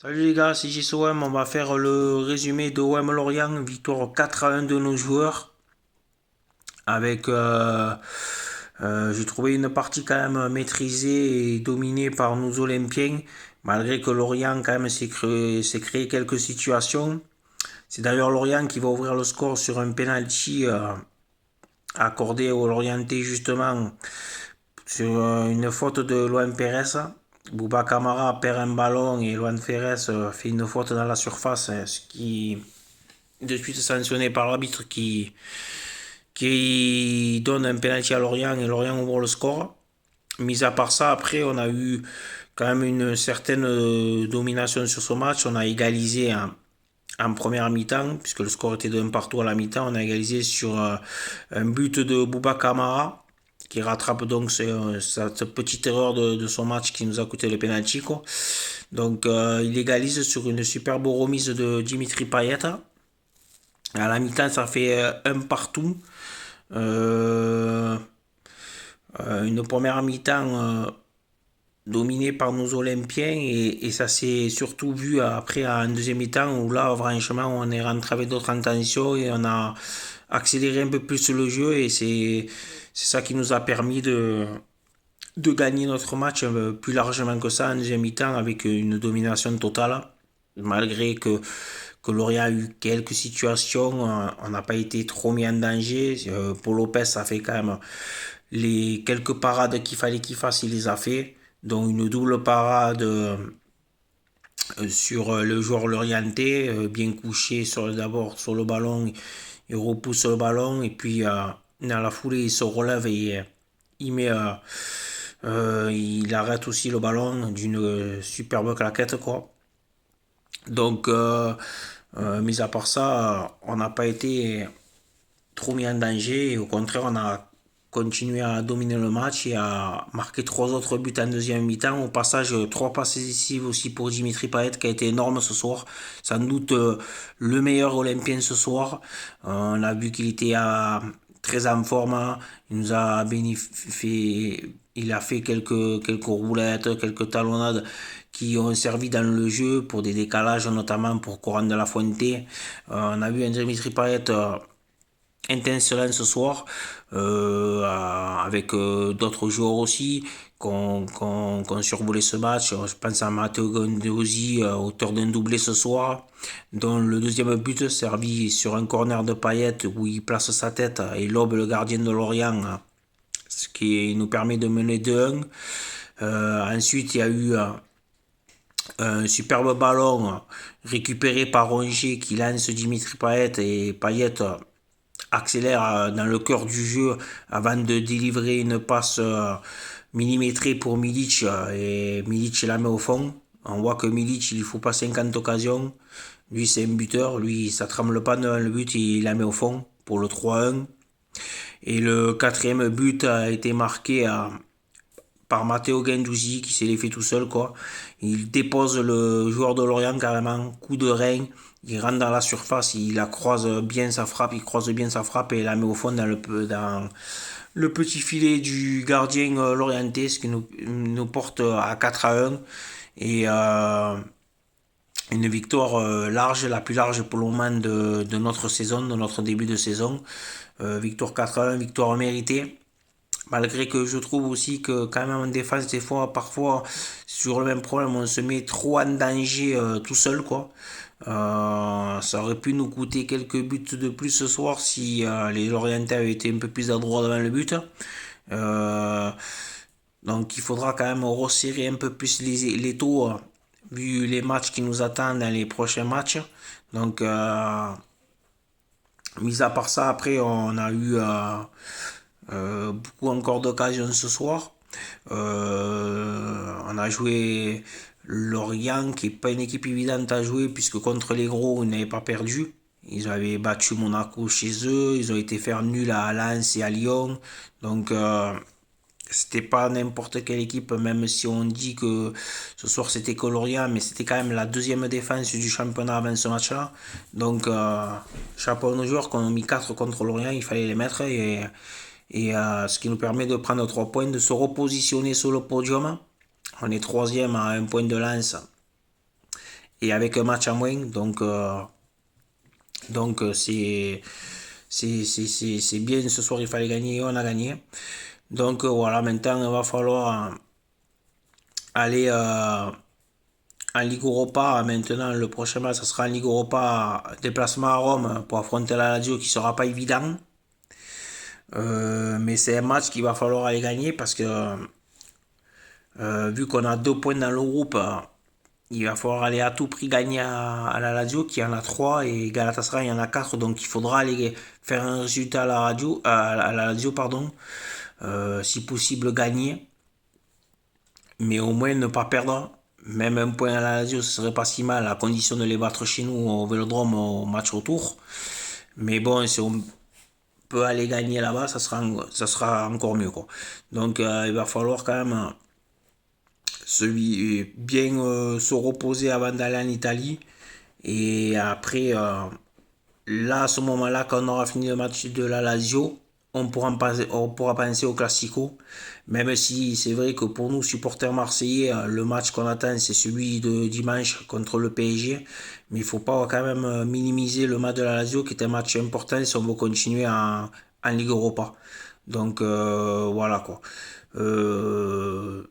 Salut les gars, c'est JSOM, on va faire le résumé de OM Lorient, victoire 4-1 de nos joueurs, avec, j'ai trouvé une partie quand même maîtrisée et dominée par nos Olympiens, malgré que Lorient quand même s'est créé quelques situations. C'est d'ailleurs Lorient qui va ouvrir le score sur un penalty accordé au Lorientais justement sur une faute de Loan Pérez. Bouba Camara perd un ballon et Loan Pérez fait une faute dans la surface, ce qui de suite sanctionné par l'arbitre qui donne un penalty à Lorient et Lorient ouvre le score. Mis à part ça, après, on a eu quand même une certaine domination sur ce match. On a égalisé en première mi-temps, puisque le score était de 1 partout à la mi-temps. On a égalisé sur un but de Bouba Kamara, qui rattrape donc cette petite erreur de son match qui nous a coûté le penalty, quoi. Donc il égalise sur une superbe remise de Dimitri Payet. À la mi-temps, ça fait un partout. Euh, une première mi-temps dominée par nos Olympiens et ça s'est surtout vu après en deuxième mi-temps où là, franchement, on est rentré avec d'autres intentions et on a accéléré un peu plus le jeu et c'est ça qui nous a permis de gagner notre match plus largement que ça en deuxième mi-temps avec une domination totale. Malgré que Lorient a eu quelques situations, on n'a pas été trop mis en danger. Paul Lopez a fait quand même les quelques parades qu'il fallait qu'il fasse, il les a fait. Donc une double parade sur le joueur lorientais, bien couché d'abord sur le ballon, il repousse le ballon et puis dans la foulée il se relève et il met il arrête aussi le ballon d'une superbe claquette quoi. Donc mis à part ça, on n'a pas été trop mis en danger et au contraire on a continué à dominer le match et à marquer trois autres buts en deuxième mi-temps. Au passage, trois passes décisives aussi pour Dimitri Payet qui a été énorme ce soir. Sans doute le meilleur Olympien ce soir. On a vu qu'il était très en forme, hein. Il nous a bénéficié, il a fait quelques roulettes, quelques talonnades qui ont servi dans le jeu pour des décalages, notamment pour Coran de la Fuente. On a vu un Dimitri Payet intense ce soir, avec d'autres joueurs aussi qui ont survolé ce match. Je pense à Matteo Gondosi, auteur d'un doublé ce soir, dont le deuxième but servi sur un corner de Payet où il place sa tête et lobe le gardien de Lorient, ce qui nous permet de mener 2-1. Ensuite, il y a eu un superbe ballon récupéré par Rongier qui lance Dimitri Payet et Payet accélère dans le cœur du jeu avant de délivrer une passe millimétrée pour Milic et Milic la met au fond. On voit que Milic il faut pas 50 occasions. Lui c'est un buteur, lui ça tremble pas devant le but, il la met au fond pour le 3-1. Et le quatrième but a été marqué par Matteo Guendouzi qui s'est les fait tout seul quoi. Il dépose le joueur de Lorient carrément, coup de rein, il rentre dans la surface, il croise bien sa frappe et la met au fond dans le petit filet du gardien lorientais, ce qui nous porte à 4-1 et une victoire large, la plus large pour le moment de notre saison, de notre début de saison. Victoire 4-1, victoire méritée. Malgré que je trouve aussi que quand même en défense, des fois, parfois, sur le même problème, on se met trop en danger tout seul, quoi. Ça aurait pu nous coûter quelques buts de plus ce soir si les Lorientais avaient été un peu plus adroits devant le but. Euh, donc il faudra quand même resserrer un peu plus les taux, vu les matchs qui nous attendent dans les prochains matchs. Donc, mis à part ça, après, on a eu beaucoup encore d'occasions ce soir. On a joué Lorient, qui n'est pas une équipe évidente à jouer, puisque contre les gros, ils n'avaient pas perdu. Ils avaient battu Monaco chez eux, ils ont été faire nul à Lens et à Lyon. Donc, c'était pas n'importe quelle équipe, même si on dit que ce soir c'était que Lorient, mais c'était quand même la deuxième défense du championnat avant ce match-là. Donc, chapeau à nos joueurs qui ont mis 4 contre Lorient, il fallait les mettre et ce qui nous permet de prendre 3 points, de se repositionner sur le podium. On est troisième à un point de lance et avec un match à moins. C'est bien. Ce soir, il fallait gagner et on a gagné. Donc voilà, maintenant, il va falloir aller en Ligue Europa. Maintenant, le prochain match, ce sera en Ligue Europa, déplacement à Rome pour affronter la Lazio qui sera pas évident. Mais c'est un match qu'il va falloir aller gagner parce que vu qu'on a 2 points dans le groupe, il va falloir aller à tout prix gagner à la Lazio qui en a 3 et Galatasaray en a 4. Donc il faudra aller faire un résultat à la Lazio, pardon. Si possible gagner, mais au moins ne pas perdre. Même un point à la Lazio, ce serait pas si mal à condition de les battre chez nous au Vélodrome au match retour. Mais bon, si on peut aller gagner là-bas, ça sera encore mieux, quoi. Donc il va falloir quand même bien se reposer avant d'aller en Italie. Et après, là, à ce moment-là, quand on aura fini le match de la Lazio, on pourra penser au Classico. Même si c'est vrai que pour nous, supporters marseillais, le match qu'on attend, c'est celui de dimanche contre le PSG. Mais il ne faut pas quand même minimiser le match de la Lazio, qui est un match important si on veut continuer en Ligue Europa. Donc voilà quoi. Euh,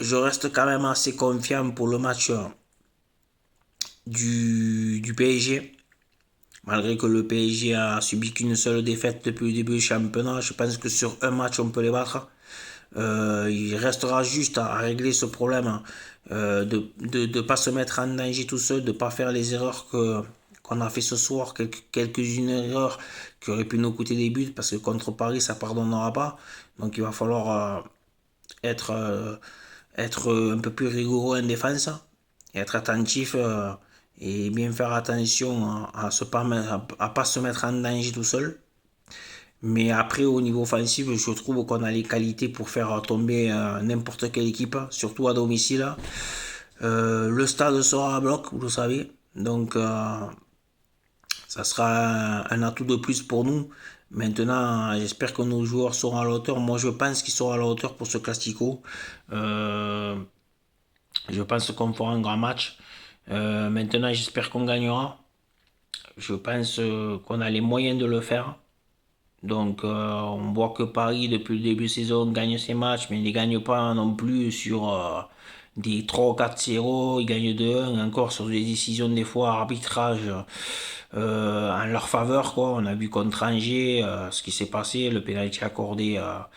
je reste quand même assez confiant pour le match du PSG. Malgré que le PSG a subi qu'une seule défaite depuis le début du championnat, je pense que sur un match on peut les battre. Il restera juste à régler ce problème de ne pas se mettre en danger tout seul, de ne pas faire les erreurs qu'on a fait ce soir, quelques-unes erreurs qui auraient pu nous coûter des buts, parce que contre Paris ça pardonnera pas. Donc il va falloir être, euh, être un peu plus rigoureux en défense, et être attentif et bien faire attention à pas se mettre en danger tout seul. Mais après, au niveau offensif, je trouve qu'on a les qualités pour faire tomber n'importe quelle équipe, surtout à domicile. Le stade sera à bloc, vous le savez. Donc, ça sera un atout de plus pour nous. Maintenant, j'espère que nos joueurs seront à la hauteur. Moi, je pense qu'ils seront à la hauteur pour ce Classico. Euh, je pense qu'on fera un grand match. Maintenant, j'espère qu'on gagnera. Je pense qu'on a les moyens de le faire. Donc, on voit que Paris, depuis le début de saison, gagne ses matchs, mais il ne gagne pas non plus sur des 3 4 0. Ils gagnent 2-1, encore sur des décisions, des fois, arbitrage en leur faveur, quoi. On a vu contre Angers ce qui s'est passé, le pénalty accordé à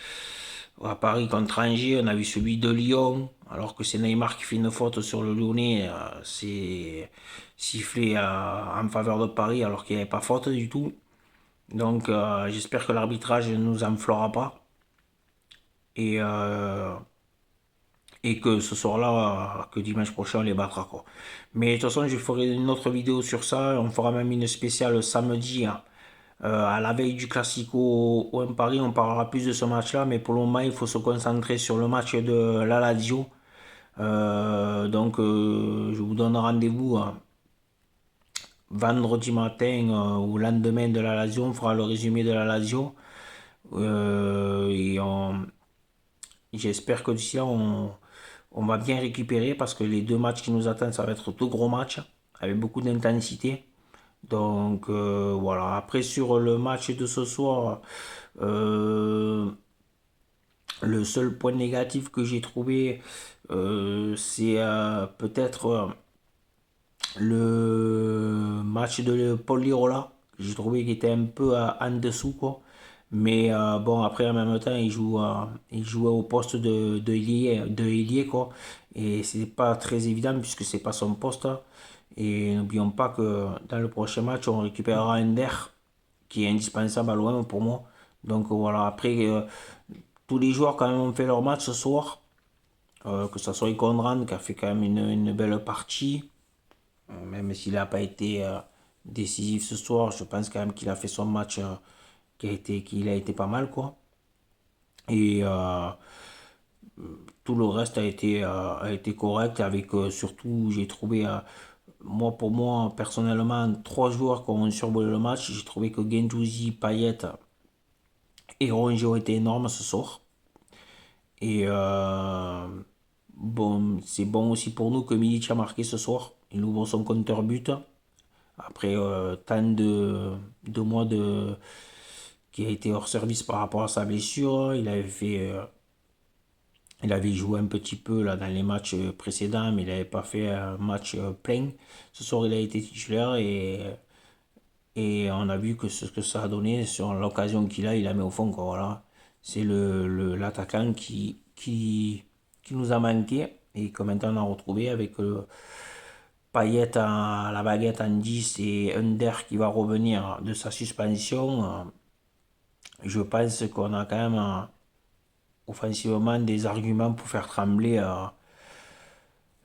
Paris contre Angers. On a vu celui de Lyon, alors que c'est Neymar qui fait une faute sur le Lyonnais. C'est sifflé en faveur de Paris, alors qu'il n'y avait pas faute du tout. Donc j'espère que l'arbitrage ne nous enflera pas et, euh, et que ce soir-là, que dimanche prochain, on les battra, quoi. Mais de toute façon, je ferai une autre vidéo sur ça. On fera même une spéciale samedi, hein, à la veille du Classico au Paris. On parlera plus de ce match-là, mais pour le moment, il faut se concentrer sur le match de la Lazio. Donc je vous donne rendez-vous vendredi matin ou lendemain de la Lazio. On fera le résumé de la Lazio. Et j'espère que d'ici là, on va bien récupérer parce que les 2 matchs qui nous attendent, ça va être 2 gros matchs avec beaucoup d'intensité. Donc voilà. Après, sur le match de ce soir, euh, le seul point négatif que j'ai trouvé, c'est peut-être le match de Paul Lirola. J'ai trouvé qu'il était un peu en dessous, quoi. Mais bon, après, en même temps, il jouait au poste de ailier, quoi. Et c'est pas très évident puisque c'est pas son poste. Et n'oublions pas que dans le prochain match, on récupérera Ender, qui est indispensable à l'OM pour moi. Donc voilà, après, tous les joueurs quand même ont fait leur match ce soir. Que ce soit Conrad qui a fait quand même une belle partie. Même s'il n'a pas été décisif ce soir, je pense quand même qu'il a fait son match qu'il a été pas mal, quoi. Et tout le reste a été correct avec surtout, j'ai trouvé, moi pour moi, personnellement, 3 joueurs qui ont survolé le match. J'ai trouvé que Gendouzi, Payet et Rongier ont été énormes ce soir. Et Bon, c'est bon aussi pour nous que Milic a marqué ce soir. Il ouvre son compteur but. Après tant de mois qui a été hors service par rapport à sa blessure, il avait joué un petit peu là dans les matchs précédents, mais il n'avait pas fait un match plein. Ce soir, il a été titulaire et on a vu que ce que ça a donné sur l'occasion qu'il a, il a mis au fond, quoi. Voilà. C'est l'attaquant qui nous a manqué et que maintenant on a retrouvé avec Payet à la baguette en 10 et Under qui va revenir de sa suspension. Je pense qu'on a quand même offensivement des arguments pour faire trembler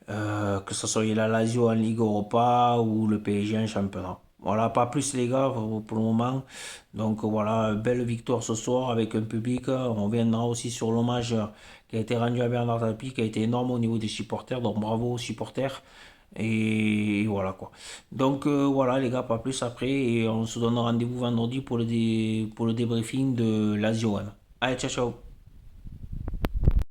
que ce soit la Lazio en Ligue Europa ou le PSG en championnat. Voilà, pas plus les gars pour le moment. Donc voilà, belle victoire ce soir avec un public. On viendra aussi sur l'hommage qui a été rendu à Bernard Tapie, qui a été énorme au niveau des supporters. Donc bravo aux supporters. Et voilà quoi. Donc voilà les gars, pas plus après. Et on se donne rendez-vous vendredi pour pour le débriefing de Lazio. Allez, ciao ciao.